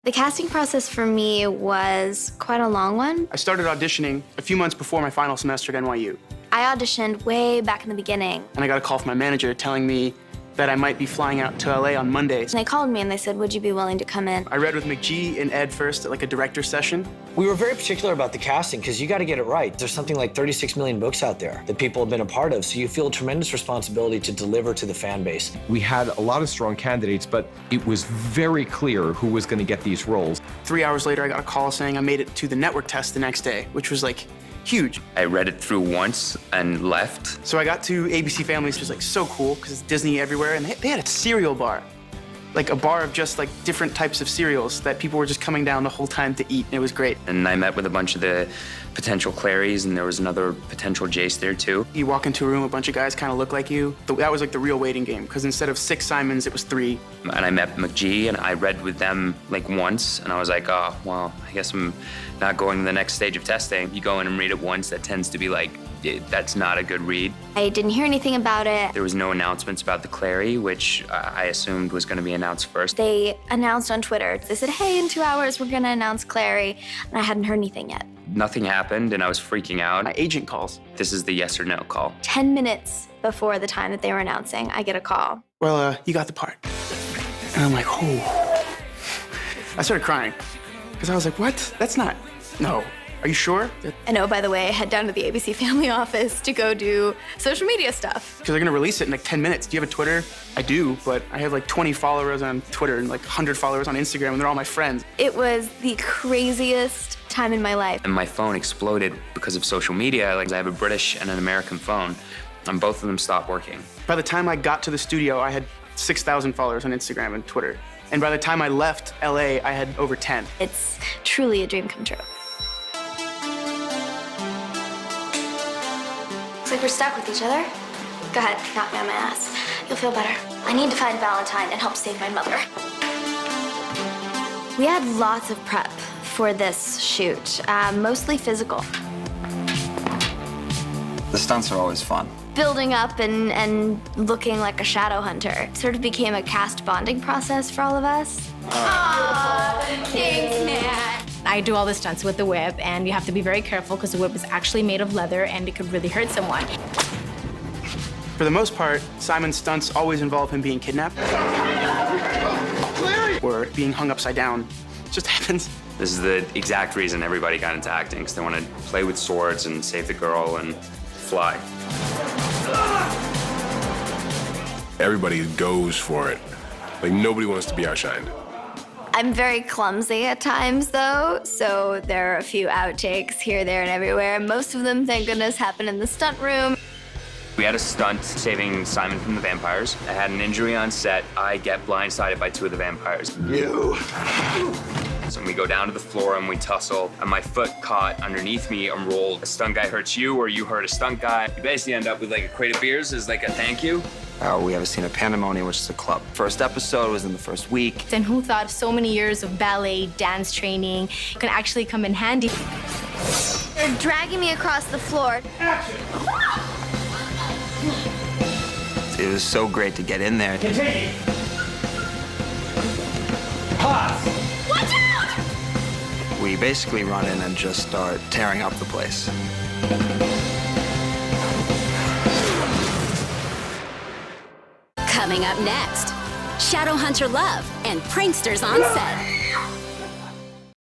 The casting process for me was quite a long one. I started auditioning a few months before my final semester at NYU. I auditioned way back in the beginning. And I got a call from my manager telling me that I might be flying out to LA on Mondays. And they called me and they said, would you be willing to come in? I read with McGee and Ed first at like a director session. We were very particular about the casting because you got to get it right. There's something like 36 million books out there that people have been a part of, so you feel a tremendous responsibility to deliver to the fan base. We had a lot of strong candidates, but it was very clear who was going to get these roles. 3 hours later, I got a call saying I made it to the network test the next day, which was like huge. I read it through once and left. So I got to ABC Family, which was like so cool because it's Disney everywhere, and they had a cereal bar. Like a bar of just like different types of cereals that people were just coming down the whole time to eat, and it was great. And I met with a bunch of the potential Clarys, and there was another potential Jace there too. You walk into a room, a bunch of guys kind of look like you. That was like the real waiting game, because instead of 6 Simons, it was 3. And I met McGee, and I read with them like once, and I was like, oh, well, I guess I'm not going to the next stage of testing. You go in and read it once, that tends to be like, that's not a good read. I didn't hear anything about it. There was no announcements about the Clary, which I assumed was going to be announced first. They announced on Twitter. They said, hey, in 2 hours, we're going to announce Clary. And I hadn't heard anything yet. Nothing happened, and I was freaking out. My agent calls. This is the yes or no call. 10 minutes before the time that they were announcing, I get a call. Well, you got the part. And I'm like, oh. I started crying, because I was like, what? That's not, no. Are you sure? And oh, by the way, I head down to the ABC Family office to go do social media stuff. Because they're gonna release it in like 10 minutes. Do you have a Twitter? I do, but I have like 20 followers on Twitter and like 100 followers on Instagram, and they're all my friends. It was the craziest time in my life. And my phone exploded because of social media. Like, I have a British and an American phone, and both of them stopped working. By the time I got to the studio, I had 6,000 followers on Instagram and Twitter. And by the time I left LA, I had over 10. It's truly a dream come true. Looks like we're stuck with each other. Go ahead, knock me on my ass. You'll feel better. I need to find Valentine and help save my mother. We had lots of prep for this shoot, mostly physical. The stunts are always fun. Building up and looking like a shadow hunter sort of became a cast bonding process for all of us. Aww, thanks, man. I do all the stunts with the whip, and you have to be very careful because the whip is actually made of leather and it could really hurt someone. For the most part, Simon's stunts always involve him being kidnapped or being hung upside down. It just happens. This is the exact reason everybody got into acting, because they want to play with swords and save the girl and fly. Everybody goes for it. Like, nobody wants to be outshined. I'm very clumsy at times, though, so there are a few outtakes here, there, and everywhere. Most of them, thank goodness, happen in the stunt room. We had a stunt saving Simon from the vampires. I had an injury on set. I get blindsided by 2 of the vampires. You. So we go down to the floor and we tussle, and my foot caught underneath me and rolled. A stunt guy hurts you, or you hurt a stunt guy. You basically end up with like a crate of beers as like a thank you. We have a scene of Pandemonium, which is a club. First episode was in the first week. And who thought so many years of ballet, dance training can actually come in handy? They're dragging me across the floor. It was so great to get in there. Continue. Watch out! We basically run in and just start tearing up the place. Coming up next, Shadowhunter Love and pranksters on set.